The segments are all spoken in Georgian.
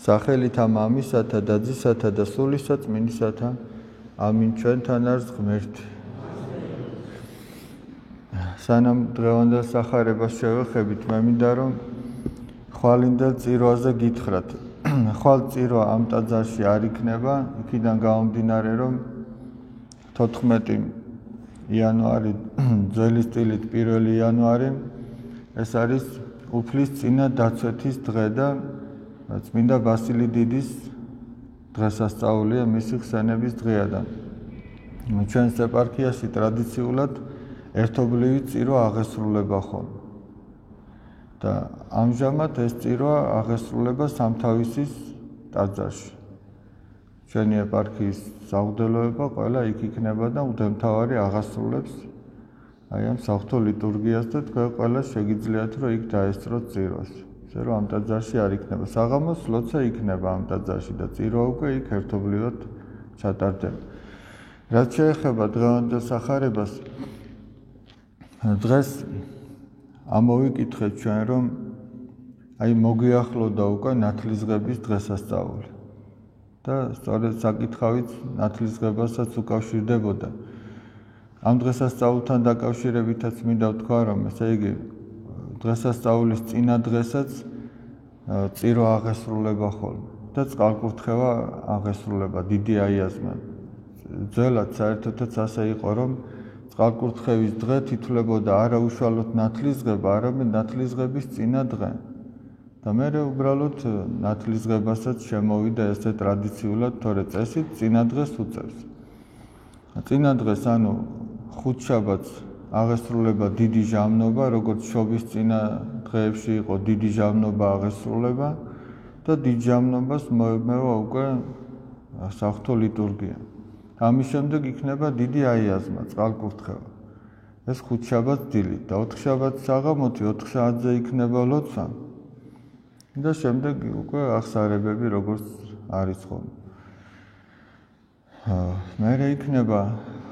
სახელითა მამისათა და ძისათა და სულისა წმინდისათა. ამინ. ჩვენთან არის ღმერთი. სანამ დღევანდელ სახარებას შევეხებით, მე მინდა რომ ხვალინდელ წირვაზე გითხრათ. ხვალ წირვა ამ ტაძარში არ იქნება, იქიდან გამომდინარე რომ 14 იანვარი ძველი სტილით 1 იანვარი ეს არის უფლისწინა დაცვეთის დღე და წმინდა ბასილი დიდის დღესასწაულია, მისი ხსენების დღეა და ჩვენს ეპარქიაში ტრადიციულად ერთობლივი წირვა აღესრულება ხოლმე. და ამჟამად ეს წირვა აღესრულება სამთავისის ტაძარში. ჩვენი ეპარქიის საღვთელოება ყველა იქ იქნება და მღვდელმთავარი აღასრულებს აი ამ საღვთო ლიტურგიას და თქვენ ყველა შეგიძლიათ რომ იქ დაესწროთ წირვას. ისე რომ ამ ტაძარში არ იქნება საღამოს ლოცვა იქნება ამ ტაძარში და წირვა უკვე იქ ერთობლივად ჩატარდება. რაც შეეხება დღევანდელ სახარებას, დღეს ამოვიკითხეთ ჩვენ რომ აი მოგვიახლოვდა უკვე ნათლისღების დღესასწაული. და სწორედ საკითხავით ნათლისღებასაც უკავშირდებოდა. ამ დღესასწაულთან დაკავშირებითაც მინდა ვთქვა რომ ესე იგი დღესასწაულის წინა დღესაც წირვა აღესრულება ხოლმე და წყალკურთხევა აღესრულება დიდი აიაზმა. ძველად საერთოდაც ასე იყო რომ წყალკურთხევის დღე თითლებოდა არა უშუალოდ ნათლისღება, არამედ ნათლისღების წინა დღე. და მე უბრალოდ ნათლისღებასაც შემოვიდა ესე ტრადიციულად, თორე წესით წინა დღეს უწევს. წინა დღეს ანუ ხუთშაბათს აღესრულება დიდი ჟამნობა, როგორც შობის წინა დღეებში იყო დიდი ჟამნობა აღესრულება და დიდ ჟამნობას მოებმევა უკვე საღვთო ლიტურგია. ამის შემდეგ იქნება დიდი აიაზმა, წყალკურთხევა. ეს ხუთშაბათს დილით და 4 შაბათს საღამოთი 4 საათზე იქნება ლოცვა. და შემდეგ უკვე აღსარებები როგორც არის ხოლმე. მერე იქნება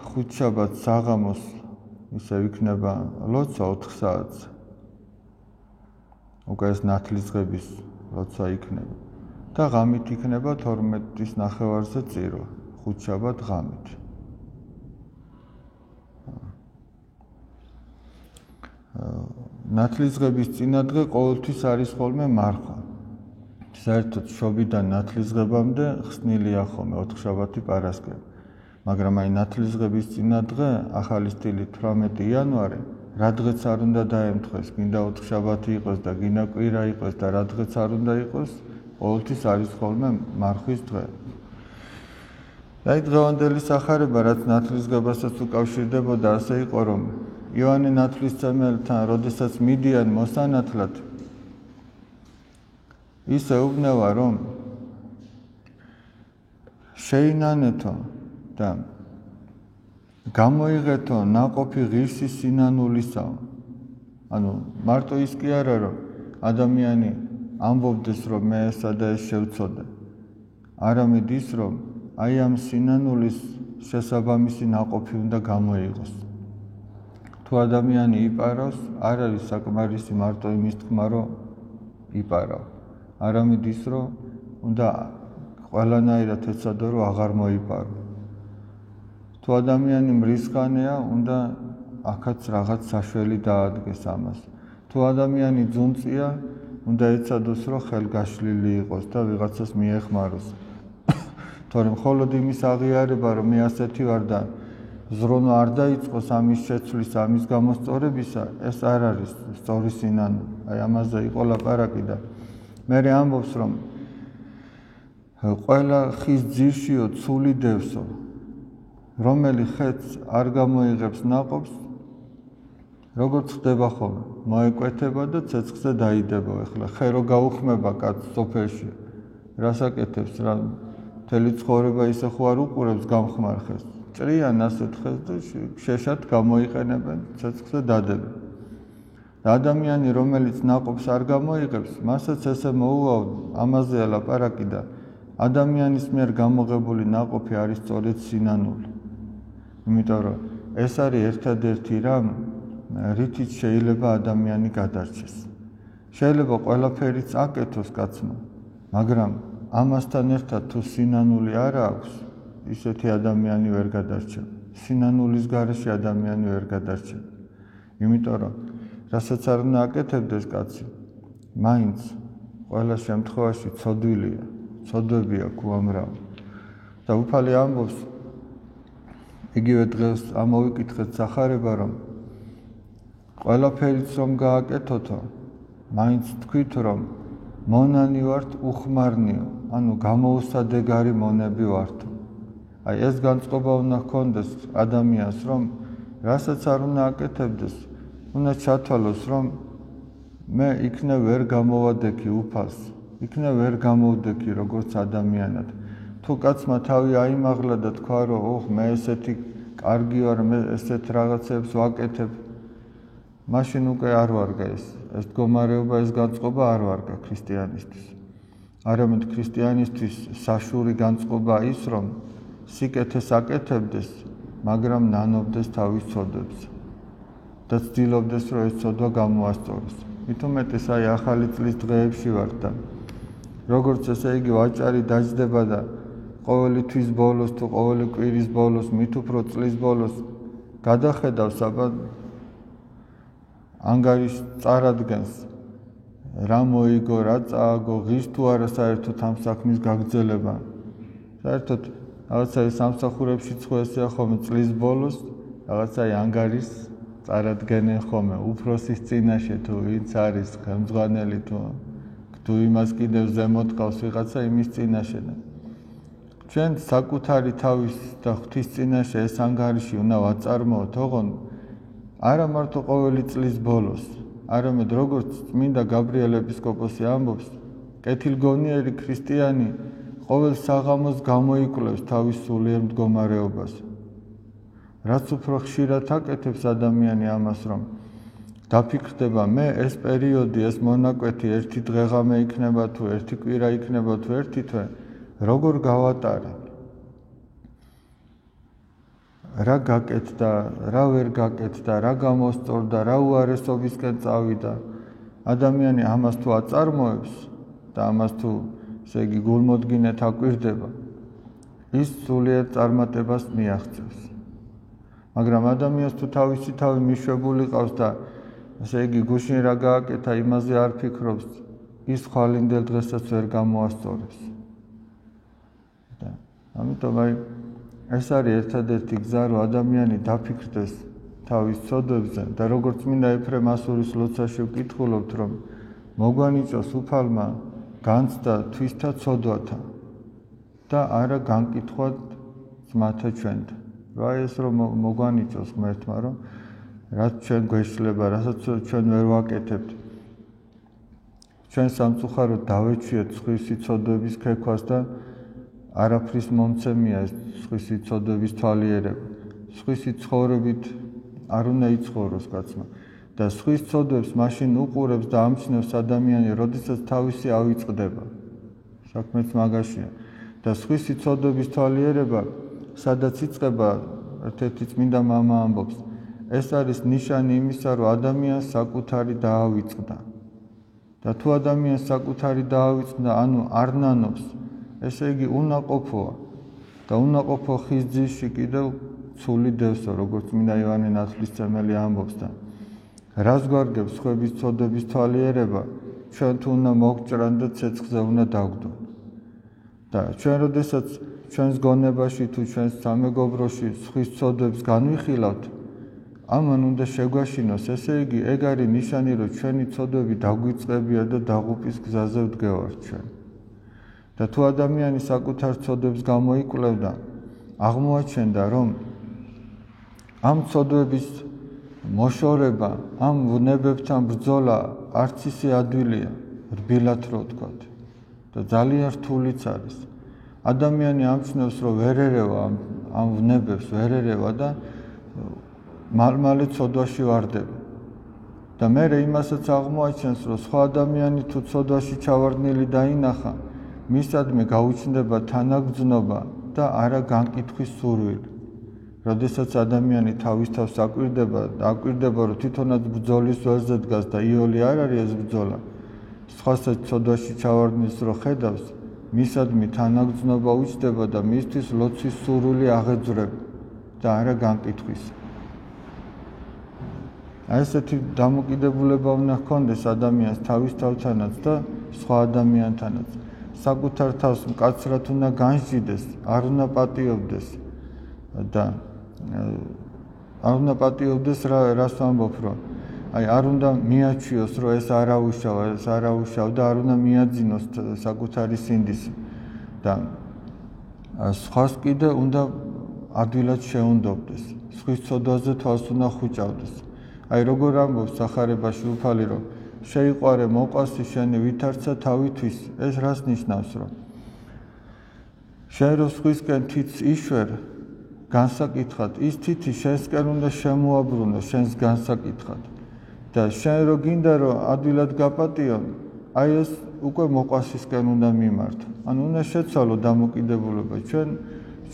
ხუთშაბათს საღამოს ისევ იქნება ლოცვა 4 საათს. უკვე ეს ნათლისღების ლოცვა იქნება. და ღამით იქნება 12-ის ნახევარზე წირვა. ხუთშაბათ ღამით. ნათლისღების წინა დღე ყოველთვის არის ხოლმე მარხვა. საერთოდ შობიდან ნათლისღებამდე ხსნილია ხოლმე 4 შაბათი პარასკევი. მაგრამ აი ნათლისღების წინა დღე ახალი სტილით 18 იანვარი რა დღეც არ უნდა დაემთხეს, გინდა 4 შაბათი იყოს და გინდა კვირა იყოს და რა დღეც არ უნდა იყოს, ყოველთვის არის ხოლმე მარხვის დღე. აი დღევანდელი სახარება რაც ნათლისღებასაც უკავშირდებოდა ასე იყო რომ იოანე ნათლისმცემელთან როდესაც მიდიან მოსანათლად ის ეუბნება რომ შეინანეთო და გამოიღეთო ნაყოფი ღირსი სინანულისაო. ანუ მარტო ის კი არა რომ ადამიანი ამბობდეს რომ მე ესა და ეს შევცოდე. არამედ ის რომ აი ამ სინანულის შესაბამისი ნაყოფი უნდა გამოიღოს. თუ ადამიანი იპარავს, არ არის საკმარისი მარტო იმის თქმა რომ იპარავ. არამედ ის რომ უნდა ყველანაირად ეცადო რომ აღარ მოიპარო. თუ ადამიანი მრისხანეა, უნდა აქაც რაღაც საშველი დაადგეს ამას. თუ ადამიანი ძუნწია, უნდა ეცადოს რომ ხელგაშლილი იყოს და ვიღაცას მიეხმაროს. თორემ მხოლოდ იმის აღიარება რომ მე ასეთი ვარ და ზრუნვა არ დაიწყოს ამის შეცვლის, ამის გამოსწორებისა, ეს არ არის სწორი სინანული. აი ამაზე იყო ლაპარაკი და მე ამბობს რომ ყველა ხის ძირშიო ცული დევსო, რომელი ხეთს არ გამოიღებს ნაყოფს, როგორც ხდება ხოლმე, მოეკვეთება და ცეცხლზე დაიდება. ეხლა ხე რო გაუხმება კაცს სოფელში, რასაკეთებს რა მთელი ცხოვრება ისე ხო არ უყურებს გამხმარ ხეს. ჭრიან ასეთ ხეს და შეშად გამოიყენებენ, ცეცხლზე დადებენ. ადამიანი რომელიც ნაყოფს არ გამოიღებს, მასაც ესე მოუვავ ამაზეა ლაპარაკი და ადამიანის მიერ გამოღებული ნაყოფი არის სწორედ სინანული. იმიტომ რომ ეს არის ერთადერთი რამ, რითიც შეიძლება ადამიანი გადარჩეს. შეიძლება ყველაფერიც აკეთოს კაცმა, მაგრამ ამასთან ერთად თუ სინანული არ აქვს, ისეთი ადამიანი ვერ გადარჩება. სინანულის გარეშე ადამიანი ვერ გადარჩება. იმიტომ რომ რასაც არ უნდა აკეთებდეს კაცი, მაინც ყველა შემთხვევაში ცოდვილია, ცოდვები აქვს უამრავი. და უფალი ამბობს, იგივე დღეს ამოვიკითხეთ სახარება, რომ ყველაფერიც რომ გააკეთოთო, მაინც თქვით, რომ მონანი ვართ უხმარნიო, ანუ გამოუსადეგარი მონები ვართო. აი ეს განწყობა უნდა ჰქონდეს ადამიანს, რომ რასაც არ უნდა აკეთებდეს, უნდა ჩათვალოს, რომ მე იქნებ ვერ გამოვადექი უფალს, იქნებ ვერ გამოვდექი როგორც ადამიანად. თუ კაცმა თავი აიმაღლა და თქვა, რომ ოხ, მე ესეთი კარგი ვარ, მე ესეთ რაღაცებს ვაკეთებ, მაშინ უკვე არ ვარგა ეს მდგომარეობა, ეს განწყობა არ ვარგა ქრისტიანისთვის. არამედ ქრისტიანისთვის საშური განწყობა ის, რომ სიკეთეს აკეთებდეს, მაგრამ ნანობდეს თავის ცოდვებს და ცდილობდეს, რომ ეს ცოდვა გამოასწოროს. მით უმეტეს აი ახალი წლის დღეებში ვართ და როგორც ესე იგი ვაჭარი დაждდება და ყოველი თვის ბოლოს თუ ყოველი კვირის ბოლოს, მით უფრო წლის ბოლოს გადახედავს აბა ანგარიშს წარადგენს, რა მოიგო, რა წააგო, ღირს თუ არა საერთოდ ამ საქმის გაგრძელება. საერთოდ რაღაცა სამსახურებში ცხოვესია ხოლმე წლის ბოლოს, რაღაცა ანგარიშს წარადგენენ ხოლმე უფროსის წინაშე თუ ვინც არის ხელმძღვანელი თუ იმას კიდევ ზემოთ ყავს ვიღაცა იმის წინაშე. ჩვენ საკუთარი თავის და ღვთის წინაშე ეს ანგარიში უნდა ვაწარმოოთ, ოღონ არა მარტო ყოველი წლის ბოლოს, არამედ როგორც წმინდა გაბრიელ ეპისკოპოსი ამბობს, კეთილგონიერი ქრისტიანი ყოველ საღამოს გამოიკვლევს თავის სულიერ მდგომარეობას. რაც უფრო ხშირად აკეთებს ადამიანი ამას, რომ დაფიქრდება, მე ეს პერიოდი, ეს მონაკვეთი ერთი დღეღამე იქნება თუ ერთი კვირა იქნება თუ ერთი თვე, როგორ გავატარე? რა გაკეთდა, რა ვერ გაკეთდა, რა გამოსწორდა, რა უარესობისკენ წავიდა. ადამიანი ამას თუ აწარმოებს და ამას თუ ესე იგი გულმოდგინედ აკვირდება, ის სულიერ წარმატებას მიაღწევს. მაგრამ ადამიანს თუ თავისი თავი მიშვებული ყავს და ესე იგი გუშინ რა გააკეთა, იმაზე არ ფიქრობს, ის ხვალინდელ დღესაც ვერ გამოასწორებს. და ამიტომ აი ეს არის ერთადერთი გზა, რომ ადამიანი დაფიქრდეს თავის ცოდვებზე და როგორც წმინდა ეფრემ ასურის ლოცვაში ვკითხულობთ, რომ მოგვანიჭოს უფალმა განცდა თვისთა ცოდვათა და არა განკითხვა ძმათა ჩვენთან. რა ეს რომ მოგვანიჭოს ღმერთმა, რომ რაც ჩვენ გვეშლება, რასაც ჩვენ ვერ ვაკეთებთ, ჩვენ სამწუხაროდ დავეჩვიეთ სხვისი ცოდვების ქექვას და არაფრის მომცემია ეს სხვისი ცოდვების თვალიერება. სხვისი ცხოვრებით არ უნდა იცხოვროს კაცმა და სხვის ცოდვებს მაშინ უყურებს და ამჩნევს ადამიანი, როდესაც თავისი ავიწყდება. საქმეც მაგაშია. და სხვისი ცოდვების თვალიერება, სადაც იწყება, ერთ-ერთი წმინდა მამა ამბობს, ეს არის ნიშანი იმისა, რომ ადამიანს საკუთარი დაავიწყდა. და თუ ადამიანს საკუთარი დაავიწყდა, ანუ არ ნანობს, ესე იგი უნაყოფოა და უნაყოფო ხის ძირში კიდევ ცული დევსო, როგორც წმინდა იოანე ნათლისმცემელი ამბობს და რას გვარგებს სხვების ცოდვების თვალიერება, ჩვენ თუ უნდა მოგჭრან და ცეცხლზე უნდა დაგვდონ. და ჩვენ როდესაც ჩვენს გონებაში თუ ჩვენს სამეგობროში სხვის ცოდვებს განვიხილავთ, ამან უნდა შეგვაშინოს, ესე იგი ეგ არის ნიშანი, რომ ჩვენი ცოდვები დაგვიწყებია და დაღუპის გზაზე ვდგევართ ჩვენ. და თუ ადამიანი საკუთარ ცოდვებს გამოიკვლევდა, აღმოაჩენდა, რომ ამ ცოდვების მოშორება, ამ ვნებებთან ბრძოლა არც ისე ადვილია, რბილად რო ვთქვათ და ძალიან რთულიც არის. ადამიანი ამჩნევს, რომ ვერ ერევა ამ ვნებებს, ვერ ერევა და მალ-მალე ცოდვაში ვარდება. და მერე იმასაც აღმოაჩენს, რომ სხვა ადამიანი თუ ცოდვაში ჩავარდნილი დაინახა, მისადმი გაუჩნდება თანაგრძნობა და არა განკითხვის სურვილი. როდესაც ადამიანი თავის თავს აკვირდება და აკვირდება, რომ თვითონაც ბრძოლის ველზე დგას და იოლი არ არის ეს ბრძოლა, სხვასაც ცოდვაში ჩავარდნილს რო ხედავს, მისადმი თანაგრძნობა უჩნდება და მისთვის ლოცვის სურვილი აღეძვრება და არა განკითხვის. ესეთი დამოკიდებულება უნდა ჰქონდეს ადამიანს თავის თავთანაც და სხვა ადამიანთანაც. საკუთარ თავს მკაცრად უნდა განსჯიდეს, არ უნდა პატიობდეს და არ უნდა პატიობდეს რას ვამბობ, რომ არ უნდა მიაჩვიოს, რომ ეს არავისაო და არ უნდა მიაძინოს საკუთარი სინდისი და სხვას კიდე უნდა ადვილად შეუნდობდეს, სხვის ცოდვაზე თვალს უნდა ხუჭავდეს. როგორ ამბობს სახარებაში უფალი, რომ შეიყვარე მოყვასი შენი ვითარცა თავისთვის, ეს რას ნიშნავს, რომ შენ რო სხვისკენ თითს იშვერ განსაკითხად, ის თითი შენსკენ უნდა შემოაბრუნოს შენს განსაკითხად და შენ რო გინდა რომ ადვილად გაპატიონ, ეს უკვე მოყვასისკენ უნდა მიმართო. ანუ უნდა შეცვალო დამოკიდებულება,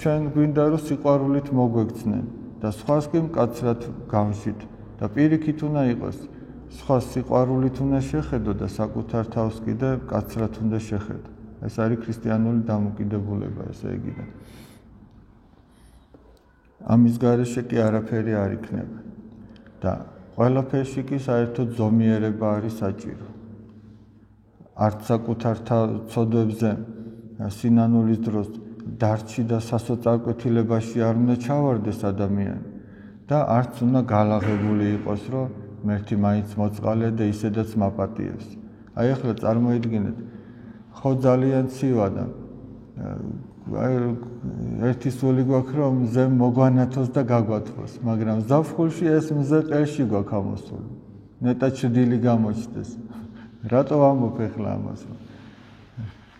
ჩვენ გვინდა რომ სიყვარულით მოგვექცნენ და სხვას კი მკაცრად გავშით და პირიქით უნდა იყოს. სხვა სიყვარულით უნდა შეხედო და საკუთარ თავს კიდე მკაცრად უნდა შეხედო. ეს არის ქრისტიანული დამოკიდებულება, ესე იგი და ამის გარეშე კი არაფერი არ იქნება და ყველაფერში კი საერთოდ ზომიერება არის საჭირო. არც საკუთარ ცოდვებზე სინანულის დროს დარჩი და სასოწარკვეთილებაში არ უნდა ჩავარდეს ადამიანი და არც უნდა გალაღებული იყოს, რომ მერთი მაინც მოწყალე და ისედაც მაპატიებს. ახლა წარმოიდგინეთ, ხო ძალიან ცივა და ერთი სული გვაქვს, რომ მზე მოგვანათოს და გაგვათბოს, მაგრამ ზაფხულში ეს მზე ყელში გვაქვს ამოსული. ნეტა ჩრდილი გამოჩნდეს. რატო ვამბობ ახლა ამას?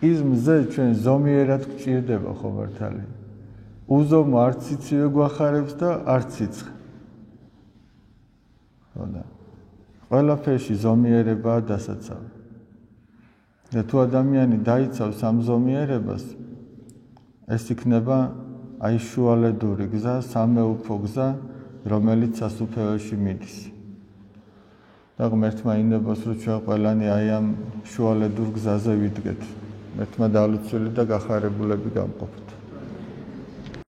ის მზე ჩვენ ზომიერად გვჭირდება ხო მართალი? უზომო არც იცივე გვახარებს და არც ციცხე. ხო და ყველაფერში ზომიერებაა დასაცავი. და თუ ადამიანი დაიცავს ამ ზომიერებას, ეს იქნება აი შუალედური გზა, სამეუფო გზა, რომელიც სასუფეველში მიდის. და ღმერთმა ინდებას, რომ ჩვენ ყველანი აი ამ შუალედურ გზაზე ვიდგეთ. ღმერთმა დალოცვილი და გახარებულები გამყოფოთ.